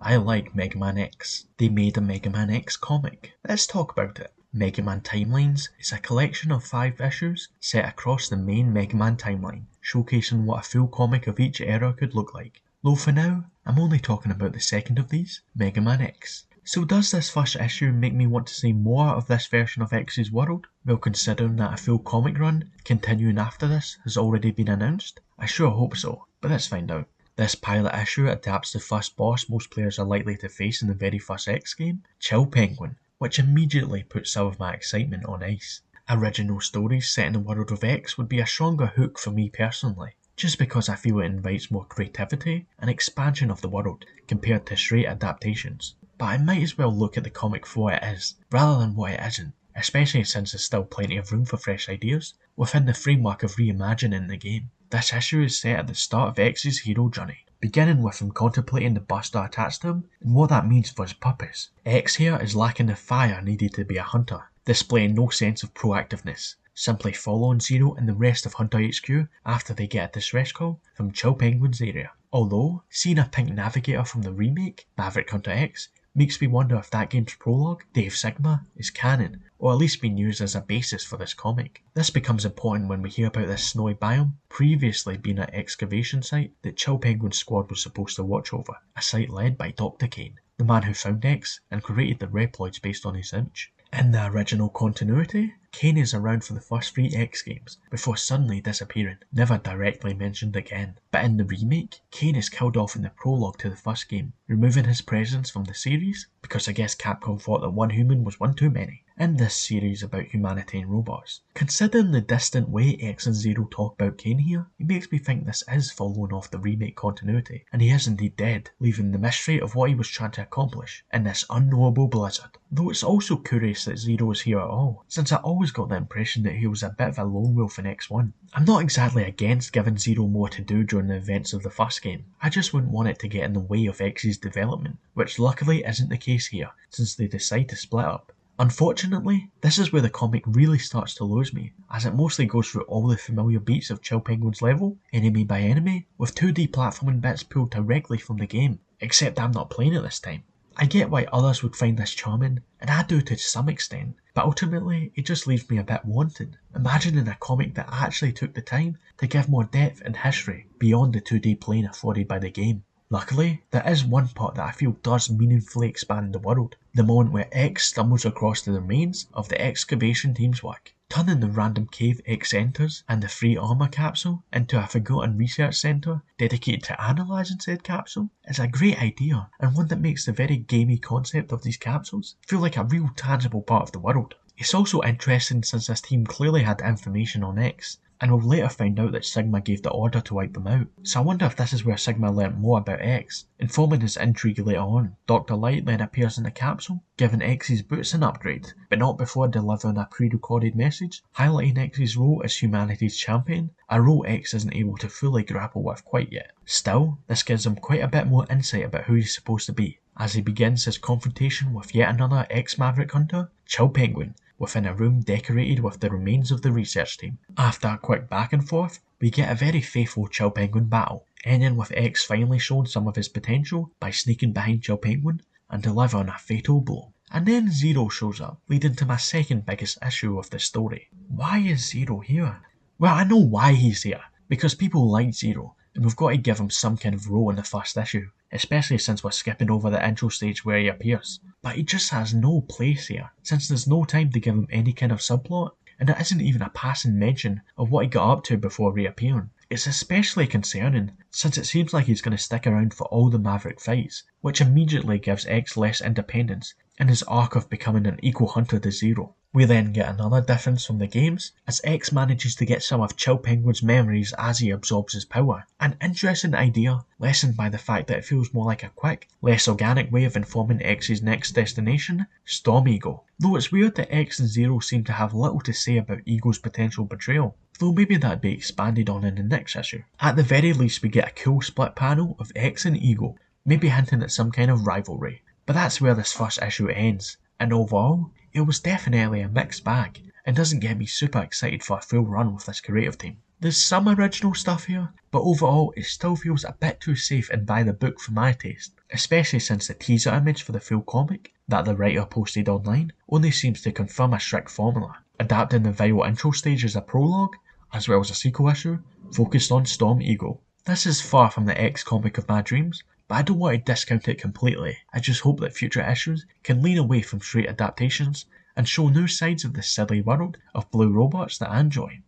I like Mega Man X. They made a Mega Man X comic. Let's talk about it. Mega Man Timelines is a collection of 5 issues set across the main Mega Man timeline, showcasing what a full comic of each era could look like. Though for now, I'm only talking about the second of these, Mega Man X. So does this first issue make me want to see more of this version of X's world? Well, considering that a full comic run continuing after this has already been announced? I sure hope so, but let's find out. This pilot issue adapts the first boss most players are likely to face in the very first X game, Chill Penguin, which immediately puts some of my excitement on ice. Original stories set in the world of X would be a stronger hook for me personally, just because I feel it invites more creativity and expansion of the world compared to straight adaptations. But I might as well look at the comic for what it is, rather than what it isn't, especially since there's still plenty of room for fresh ideas within the framework of reimagining the game. This issue is set at the start of X's hero journey, beginning with him contemplating the buster attached to him and what that means for his purpose. X here is lacking the fire needed to be a hunter, displaying no sense of proactiveness, simply following Zero and the rest of Hunter HQ after they get a distress call from Chill Penguin's area. Although, seeing a pink navigator from the remake, Maverick Hunter X, makes me wonder if that game's prologue, Dave Sigma, is canon, or at least being used as a basis for this comic. This becomes important when we hear about this snowy biome previously being an excavation site that Chill Penguin's squad was supposed to watch over, a site led by Dr. Kane, the man who found X and created the Reploids based on his image. In the original continuity, Kane is around for the first 3 X games, before suddenly disappearing, never directly mentioned again. But in the remake, Kane is killed off in the prologue to the first game, removing his presence from the series, because I guess Capcom thought that one human was one too many, in this series about humanity and robots. Considering the distant way X and Zero talk about Kane here, it makes me think this is following off the remake continuity, and he is indeed dead, leaving the mystery of what he was trying to accomplish in this unknowable blizzard. Though it's also curious that Zero is here at all, since I always got the impression that he was a bit of a lone wolf in X1. I'm not exactly against giving Zero more to do during the events of the first game, I just wouldn't want it to get in the way of X's development, which luckily isn't the case here, since they decide to split up. Unfortunately, this is where the comic really starts to lose me, as it mostly goes through all the familiar beats of Chill Penguin's level, enemy by enemy, with 2D platforming bits pulled directly from the game, except I'm not playing it this time. I get why others would find this charming, and I do to some extent, but ultimately it just leaves me a bit wanting, imagining a comic that actually took the time to give more depth and history beyond the 2D plane afforded by the game. Luckily, there is one part that I feel does meaningfully expand the world, the moment where X stumbles across the remains of the excavation team's work, turning the random cave X enters and the free armor capsule into a forgotten research centre dedicated to analysing said capsule. It's a great idea, and one that makes the very gamey concept of these capsules feel like a real tangible part of the world. It's also interesting since this team clearly had information on X, and we'll later find out that Sigma gave the order to wipe them out. So I wonder if this is where Sigma learnt more about X, informing his intrigue later on. Dr. Light then appears in the capsule, giving X's boots an upgrade, but not before delivering a pre-recorded message, highlighting X's role as humanity's champion, a role X isn't able to fully grapple with quite yet. Still, this gives him quite a bit more insight about who he's supposed to be, as he begins his confrontation with yet another ex-Maverick Hunter, Chill Penguin, within a room decorated with the remains of the research team. After a quick back and forth, we get a very faithful Chill Penguin battle, ending with X finally showing some of his potential by sneaking behind Chill Penguin and delivering a fatal blow. And then Zero shows up, leading to my second biggest issue of the story. Why is Zero here? Well, I know why he's here, because people like Zero, and we've got to give him some kind of role in the first issue, especially since we're skipping over the intro stage where he appears. But he just has no place here, since there's no time to give him any kind of subplot, and there isn't even a passing mention of what he got up to before reappearing. It's especially concerning, since it seems like he's going to stick around for all the Maverick fights, which immediately gives X less independence in his arc of becoming an equal hunter to Zero. We then get another difference from the games, as X manages to get some of Chill Penguin's memories as he absorbs his power. An interesting idea, lessened by the fact that it feels more like a quick, less organic way of informing X's next destination, Storm Ego. Though it's weird that X and Zero seem to have little to say about Ego's potential betrayal, though maybe that'd be expanded on in the next issue. At the very least, we get a cool split panel of X and Ego, maybe hinting at some kind of rivalry. But that's where this first issue ends, and overall, it was definitely a mixed bag, and doesn't get me super excited for a full run with this creative team. There's some original stuff here, but overall it still feels a bit too safe and by the book for my taste, especially since the teaser image for the full comic that the writer posted online only seems to confirm a strict formula, adapting the viral intro stage as a prologue, as well as a sequel issue focused on Storm Eagle. This is far from the X comic of my dreams, but I don't want to discount it completely. I just hope that future issues can lean away from straight adaptations and show new sides of the silly world of blue robots that I enjoy.